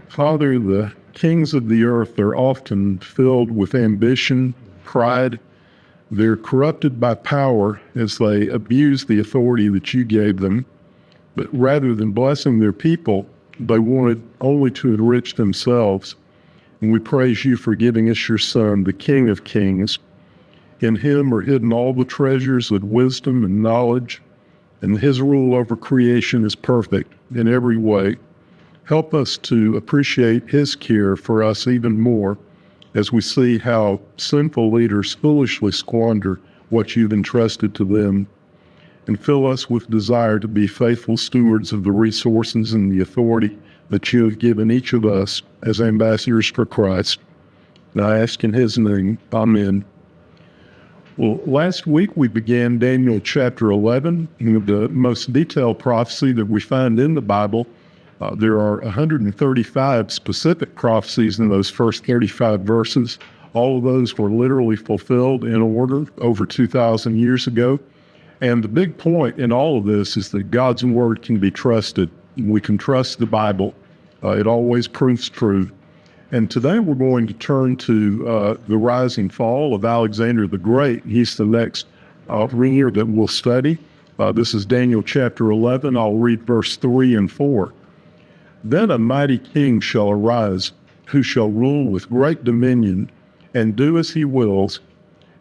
Father, the kings of the earth are often filled with ambition, pride. They're corrupted by power as they abuse the authority that you gave them. But rather than blessing their people, they wanted only to enrich themselves. And we praise you for giving us your Son, the King of Kings. In him are hidden all the treasures of wisdom and knowledge, and his rule over creation is perfect in every way. Help us to appreciate his care for us even more as we see how sinful leaders foolishly squander what you've entrusted to them. And fill us with desire to be faithful stewards of the resources and the authority that you have given each of us as ambassadors for Christ. And I ask in his name, amen. Well, last week we began Daniel chapter 11, the most detailed prophecy that we find in the Bible. There are 135 specific prophecies in those first 35 verses. All of those were literally fulfilled in order over 2,000 years ago. And the big point in all of this is that God's word can be trusted. We can trust the Bible. It always proves true. And today we're going to turn to the rise and fall of Alexander the Great. He's the next reader that we'll study. This is Daniel chapter 11. I'll read verse 3 and 4. Then a mighty king shall arise, who shall rule with great dominion, and do as he wills.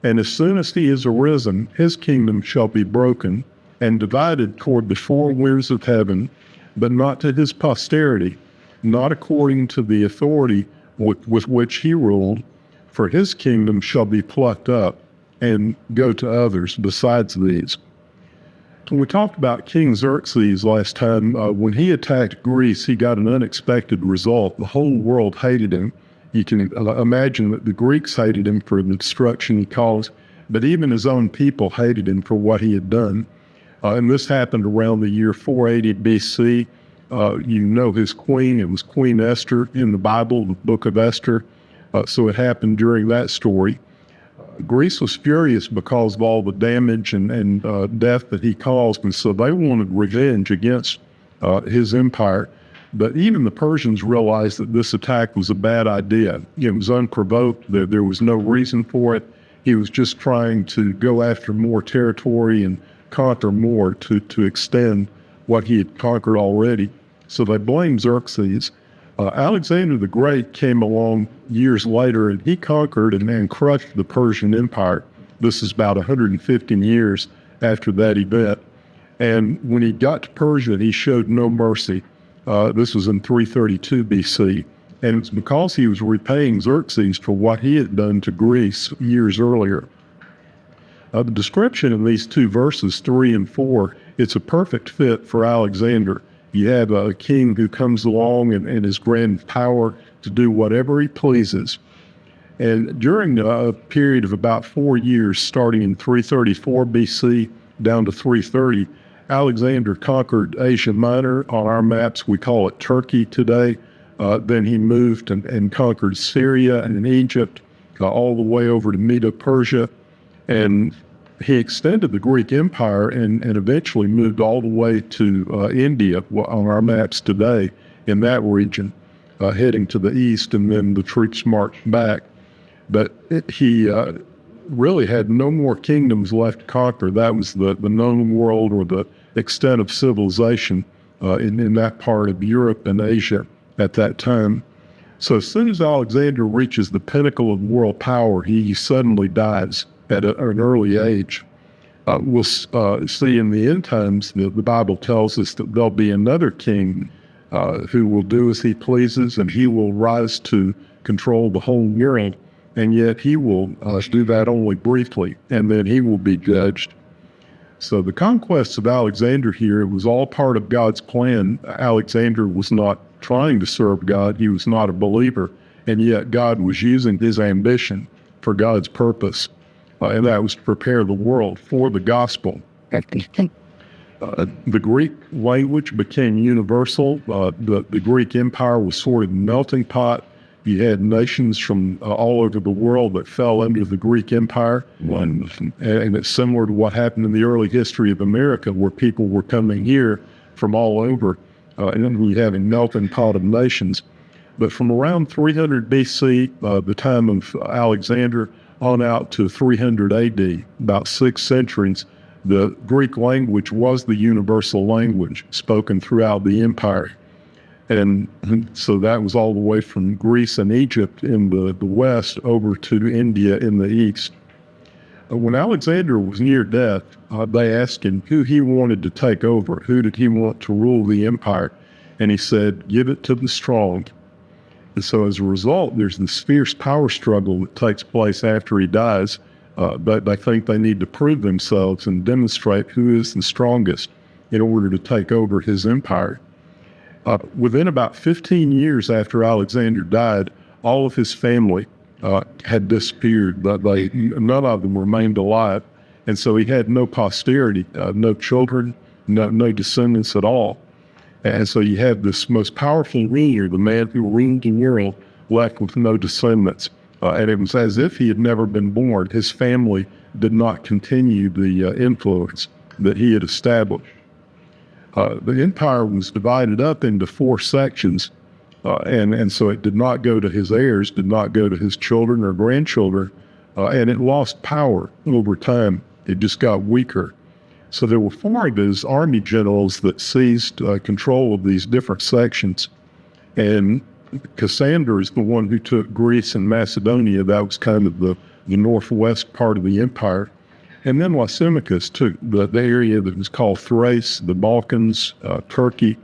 And as soon as he is arisen, his kingdom shall be broken, and divided toward the four winds of heaven, but not to his posterity, not according to the authority with which he ruled, for his kingdom shall be plucked up, and go to others besides these. When we talked about King Xerxes last time, when he attacked Greece, he got an unexpected result. The whole world hated him. You can imagine that the Greeks hated him for the destruction he caused, but even his own people hated him for what he had done. And this happened around the year 480 BC. You know his queen, it was Queen Esther in the Bible, the book of Esther. So it happened during that story. Greece was furious because of all the damage and death that he caused, and so they wanted revenge against his empire. But even the Persians realized that this attack was a bad idea. It was unprovoked. There was no reason for it. He was just trying to go after more territory and conquer more to extend what he had conquered already. So they blamed Xerxes. Alexander the Great came along years later, and he conquered and crushed the Persian Empire. This is about 115 years after that event. And when he got to Persia, he showed no mercy. This was in 332 BC. And it's because he was repaying Xerxes for what he had done to Greece years earlier. The description in these two verses, 3 and 4, it's a perfect fit for Alexander. You have a king who comes along and is granted power to do whatever he pleases. And during a period of about 4 years, starting in 334 BC down to 330, Alexander conquered Asia Minor. On our maps, we call it Turkey today. Then he moved and conquered Syria and Egypt, all the way over to Medo-Persia. And he extended the Greek Empire and eventually moved all the way to India on our maps today in that region, heading to the east, and then the troops marched back. But he really had no more kingdoms left to conquer. That was the known world, or the extent of civilization in that part of Europe and Asia at that time. So as soon as Alexander reaches the pinnacle of world power, he suddenly dies at an early age. We'll see in the end times, the Bible tells us that there'll be another king who will do as he pleases, and he will rise to control the whole world, and yet he will do that only briefly, and then he will be judged. So the conquest of Alexander here was all part of God's plan. Alexander was not trying to serve God. He was not a believer, and yet God was using his ambition for God's purpose. And that was to prepare the world for the gospel. The Greek language became universal. The Greek Empire was sort of a melting pot. You had nations from all over the world that fell under the Greek Empire. And it's similar to what happened in the early history of America, where people were coming here from all over, and then you have a melting pot of nations. But from around 300 BC, the time of Alexander, on out to 300 AD, about 6 centuries, the Greek language was the universal language spoken throughout the empire. And so that was all the way from Greece and Egypt in the west over to India in the east. When Alexander was near death, they asked him who he wanted to take over, who did he want to rule the empire. And he said, give it to the strong. And so as a result, there's this fierce power struggle that takes place after he dies. But they think they need to prove themselves and demonstrate who is the strongest in order to take over his empire. Within about 15 years after Alexander died, all of his family had disappeared. None of them remained alive. And so he had no posterity, no children, no descendants at all. And so you have this most powerful ruler, the man who ruled the world, left with no descendants. And it was as if he had never been born. His family did not continue the influence that he had established. The empire was divided up into 4 sections, and so it did not go to his heirs, did not go to his children or grandchildren, and it lost power over time. It just got weaker. So there were 4 of his army generals that seized control of these different sections, and Cassander is the one who took Greece and Macedonia. That was kind of the northwest part of the empire. And then Lysimachus took the area that was called Thrace, the Balkans, Turkey.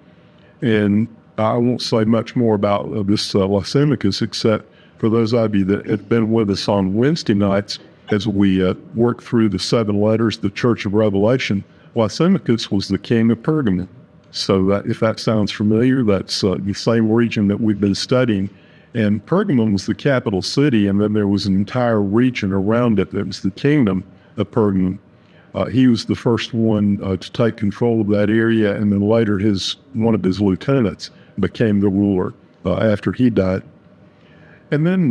And I won't say much more about this Lysimachus, except for those of you that have been with us on Wednesday nights as we work through the 7 letters, the Church of Revelation. Lysimachus was the king of Pergamum. So that, if that sounds familiar, that's the same region that we've been studying. And Pergamum was the capital city, and then there was an entire region around it that was the kingdom of Pergamum. He was the first one to take control of that area, and then later one of his lieutenants became the ruler after he died. And then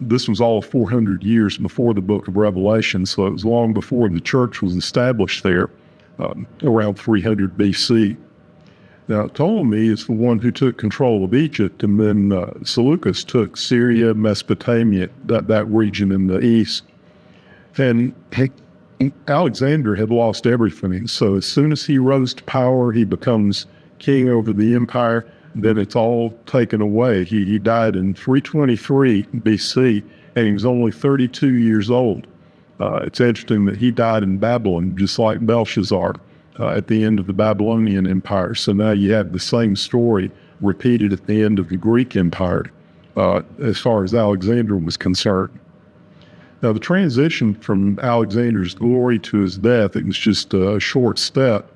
this was all 400 years before the book of Revelation, so it was long before the church was established there, around 300 BC. Now, Ptolemy is the one who took control of Egypt, and then Seleucus took Syria, Mesopotamia, that region in the east. And Alexander had lost everything. So as soon as he rose to power, he becomes king over the empire. Then it's all taken away. He died in 323 BC, and he was only 32 years old. It's interesting that he died in Babylon, just like Belshazzar, at the end of the Babylonian Empire. So now you have the same story repeated at the end of the Greek Empire, as far as Alexander was concerned. Now, the transition from Alexander's glory to his death, it was just a short step.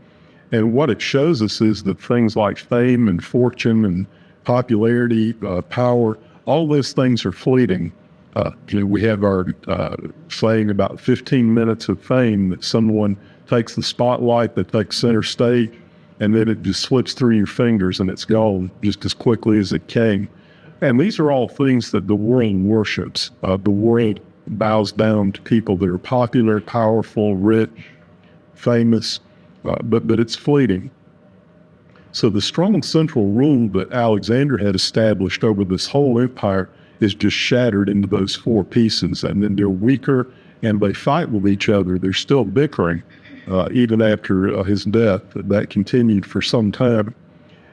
And what it shows us is that things like fame and fortune and popularity, power, all those things are fleeting. We have our saying about 15 minutes of fame, that someone takes the spotlight, that takes center stage, and then it just slips through your fingers and it's gone just as quickly as it came. And these are all things that the world worships. The world bows down to people that are popular, powerful, rich, famous, but it's fleeting. So the strong central rule that Alexander had established over this whole empire is just shattered into those 4 pieces, and then they're weaker and they fight with each other. They're still bickering, even after his death. That continued for some time.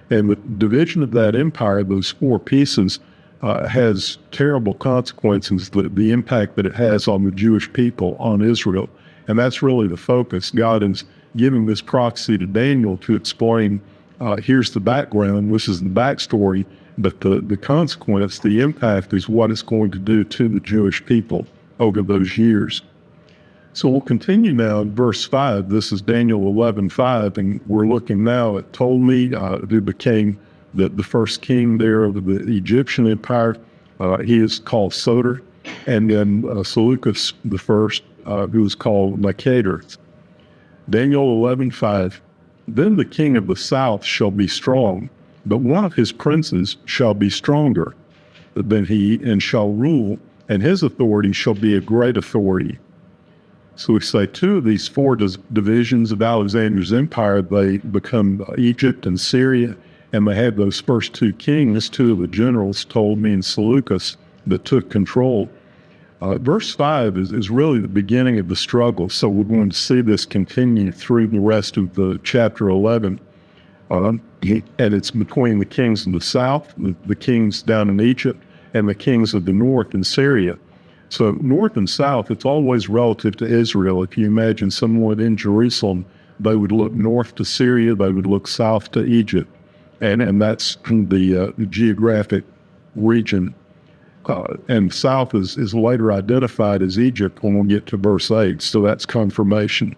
And the division of that empire, those 4 pieces, has terrible consequences, the impact that it has on the Jewish people, on Israel. And that's really the focus. God is giving this prophecy to Daniel to explain, here's the background, this is the backstory, but the consequence, the impact is what it's going to do to the Jewish people over those years. So we'll continue now in verse 5. This is Daniel 11:5, and we're looking now at Ptolemy, who became the first king there of the Egyptian empire. He is called Soter, and then Seleucus the first, who is called Nicator. Daniel 11:5. Then the king of the south shall be strong, but one of his princes shall be stronger than he, and shall rule, and his authority shall be a great authority. So we say 2 of these 4 divisions of Alexander's empire, they become Egypt and Syria, And they had those first two kings, two of the generals, Ptolemy and Seleucus, that took control. Verse 5 is really the beginning of the struggle. So we're going to see this continue through the rest of the chapter 11. And it's between the kings of the south, the kings down in Egypt, and the kings of the north in Syria. So north and south, it's always relative to Israel. If you imagine someone in Jerusalem, they would look north to Syria, they would look south to Egypt. And that's the geographic region. And south is later identified as Egypt when we get to verse 8, so that's confirmation.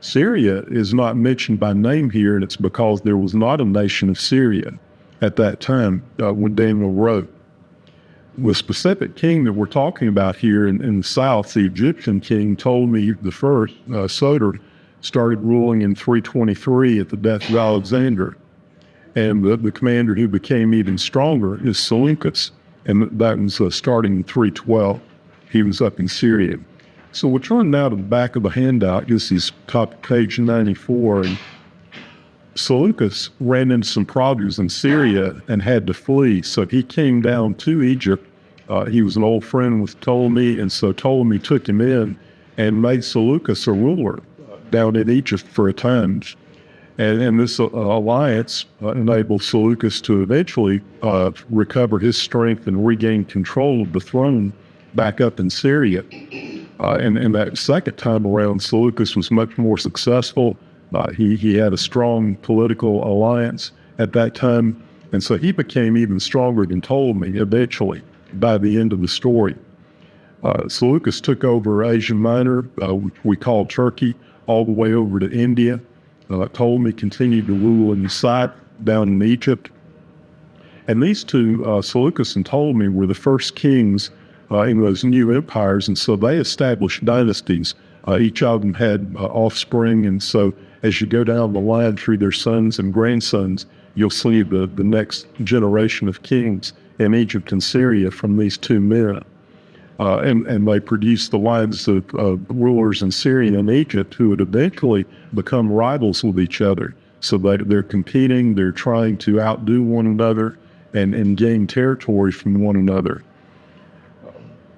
Syria is not mentioned by name here, and it's because there was not a nation of Syria at that time when Daniel wrote. The specific king that we're talking about here in the south, the Egyptian king Ptolemy the first, Soter, started ruling in 323 at the death of Alexander. And the commander who became even stronger is Seleucus, and that was starting in 312. He was up in Syria. So we'll turn now to the back of the handout. This is top page 94. And Seleucus ran into some problems in Syria and had to flee. So he came down to Egypt. He was an old friend with Ptolemy, and so Ptolemy took him in and made Seleucus a ruler down in Egypt for a time. And this alliance enabled Seleucus to eventually recover his strength and regain control of the throne back up in Syria. And that second time around, Seleucus was much more successful. He had a strong political alliance at that time, and so he became even stronger than Ptolemy eventually by the end of the story. Seleucus took over Asia Minor, which we call Turkey, all the way over to India. Ptolemy continued to rule in the south down in Egypt. And these two, Seleucus and Ptolemy, were the first kings in those new empires, and so they established dynasties. Each of them had offspring, and so as you go down the line through their sons and grandsons, you'll see the next generation of kings in Egypt and Syria from these two men. And they produced the lines of rulers in Syria and Egypt who would eventually become rivals with each other. So they're competing, they're trying to outdo one another and gain territory from one another.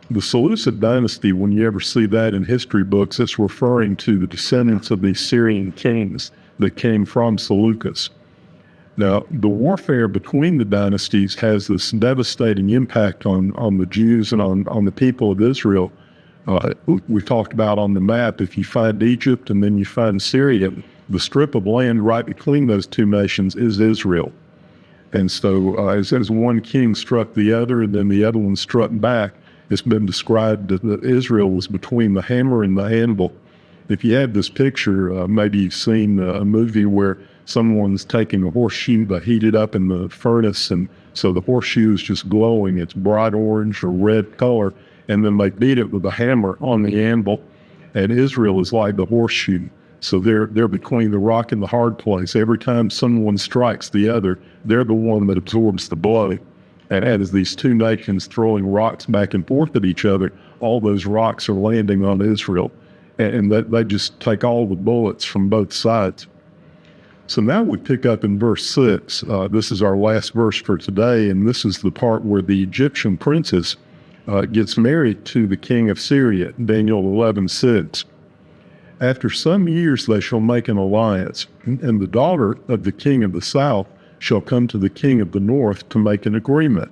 The Seleucid dynasty, when you ever see that in history books, it's referring to the descendants of the Syrian kings that came from Seleucus. Now, the warfare between the dynasties has this devastating impact on the Jews and on the people of Israel. We've talked about on the map, if you find Egypt and then you find Syria, the strip of land right between those two nations is Israel. And so as one king struck the other and then the other one struck back, it's been described that Israel was between the hammer and the anvil. If you have this picture, maybe you've seen a movie where someone's taking a horseshoe, they heat it up in the furnace, and so the horseshoe is just glowing. It's bright orange or red color, and then they beat it with a hammer on the anvil, and Israel is like the horseshoe. So they're between the rock and the hard place. Every time someone strikes the other, they're the one that absorbs the blow. And as these two nations throwing rocks back and forth at each other, all those rocks are landing on Israel. And they just take all the bullets from both sides. So now we pick up in verse 6. This is our last verse for today, and this is the part where the Egyptian princess gets married to the king of Syria, Daniel 11:6. After some years they shall make an alliance, and the daughter of the king of the south shall come to the king of the north to make an agreement.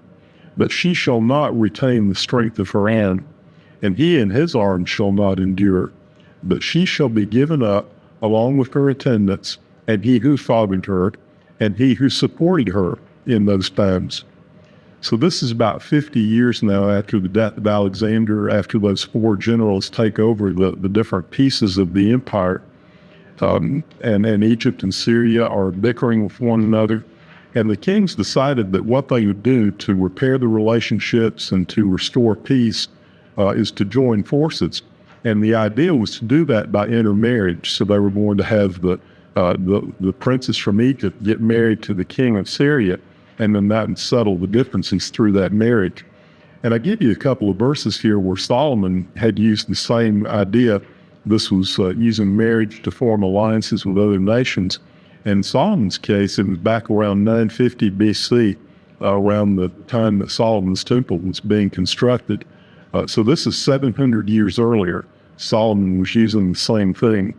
But she shall not retain the strength of her hand, and he and his arms shall not endure. But she shall be given up along with her attendants, and he who fathered her, and he who supported her in those times. So this is about 50 years now after the death of Alexander, after those four generals take over the different pieces of the empire. And Egypt and Syria are bickering with one another. And the kings decided that what they would do to repair the relationships and to restore peace is to join forces. And the idea was to do that by intermarriage. So they were going to have the princess from Egypt get married to the king of Syria, and then that would settle the differences through that marriage. And I give you a couple of verses here where Solomon had used the same idea. This was using marriage to form alliances with other nations. In Solomon's case, it was back around 950 BC, around the time that Solomon's temple was being constructed. So this is 700 years earlier. Solomon was using the same thing.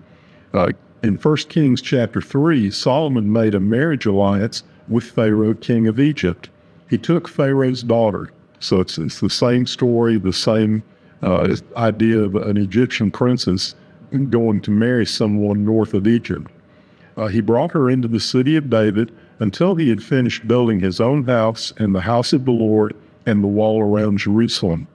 In 1 Kings chapter 3, Solomon made a marriage alliance with Pharaoh, king of Egypt. He took Pharaoh's daughter. So it's the same story, the same idea of an Egyptian princess going to marry someone north of Egypt. He brought her into the city of David until he had finished building his own house and the house of the Lord and the wall around Jerusalem.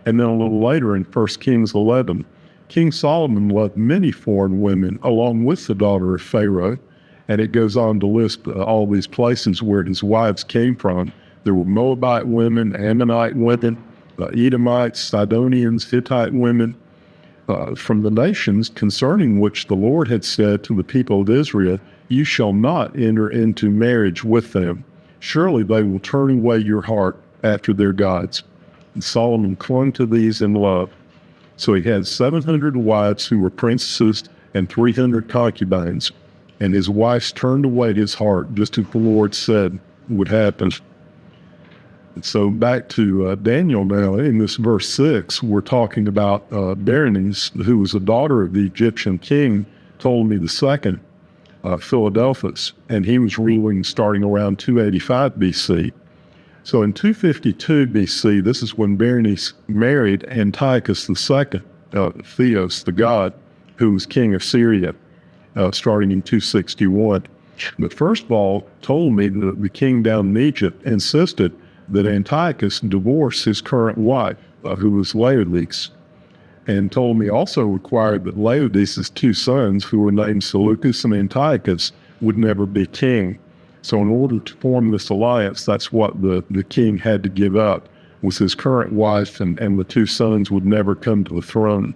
And then a little later in 1 Kings 11, King Solomon loved many foreign women along with the daughter of Pharaoh, and it goes on to list all these places where his wives came from. There were Moabite women, Ammonite women, Edomites, Sidonians, Hittite women, from the nations concerning which the Lord had said to the people of Israel, "You shall not enter into marriage with them. Surely they will turn away your heart after their gods." And Solomon clung to these in love. So he had 700 wives who were princesses and 300 concubines, and his wives turned away his heart, just as the Lord said would happen. So back to Daniel now, in this verse 6, we're talking about Berenice, who was a daughter of the Egyptian king, Ptolemy II, Philadelphus, and he was ruling starting around 285 BC. So in 252 BC, this is when Berenice married Antiochus II, Theos, the god, who was king of Syria, starting in 261. But first of all, Ptolemy, the king down in Egypt, insisted that Antiochus divorce his current wife, who was Laodice. And Ptolemy also required that Laodice's two sons, who were named Seleucus and Antiochus, would never be king. So in order to form this alliance, that's what the king had to give up, was his current wife, and the two sons would never come to the throne.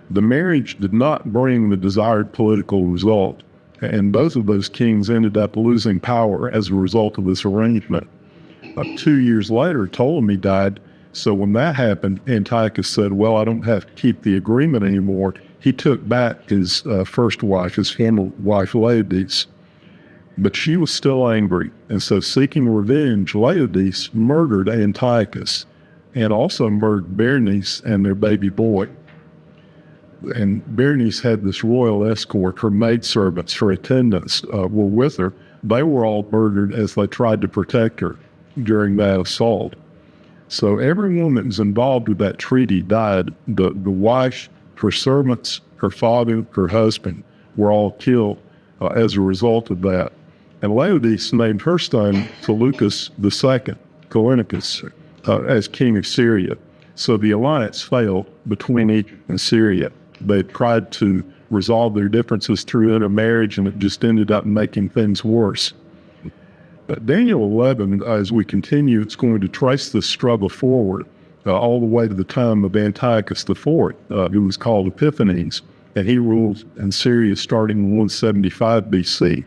The marriage did not bring the desired political result, and both of those kings ended up losing power as a result of this arrangement. 2 years later, Ptolemy died, so when that happened, Antiochus said, well, I don't have to keep the agreement anymore. He took back his first wife, his former wife, Laodice. But she was still angry, and so seeking revenge, Laodice murdered Antiochus and also murdered Berenice and their baby boy. And Berenice had this royal escort. Her maidservants, her attendants were with her. They were all murdered as they tried to protect her during that assault. So everyone that was involved with that treaty died. The wife, her servants, her father, her husband were all killed as a result of that. And Laodice named her son Seleucus II, Callinicus, as king of Syria. So the alliance failed between Egypt and Syria. They tried to resolve their differences through intermarriage, and it just ended up making things worse. But Daniel 11, as we continue, it's going to trace this struggle forward all the way to the time of Antiochus IV, who was called Epiphanes, and he ruled in Syria starting in 175 BC.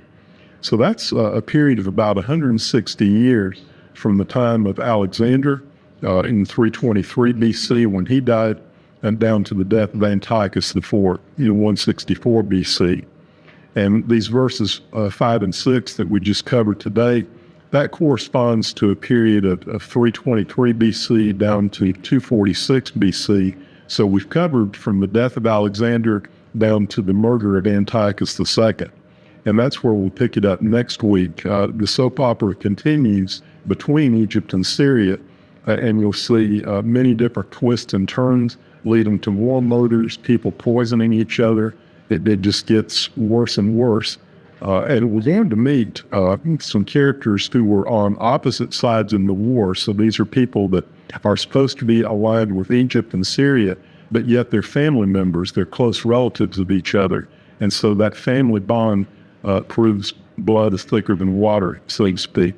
So that's a period of about 160 years from the time of Alexander in 323 BC when he died, and down to the death of Antiochus IV in 164 BC. And these verses 5 and 6 that we just covered today, that corresponds to a period of 323 BC down to 246 BC. So we've covered from the death of Alexander down to the murder of Antiochus II. And that's where we'll pick it up next week. The soap opera continues between Egypt and Syria, and you'll see many different twists and turns leading to more murders, people poisoning each other. It just gets worse and worse. And we're going to meet some characters who were on opposite sides in the war. So these are people that are supposed to be aligned with Egypt and Syria, but yet they're family members, they're close relatives of each other. And so that family bond proves blood is thicker than water, so to speak.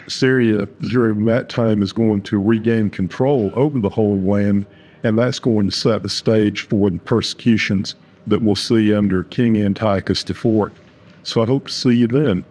Syria, during that time, is going to regain control over the whole land, and that's going to set the stage for the persecutions that we'll see under King Antiochus IV. So I hope to see you then.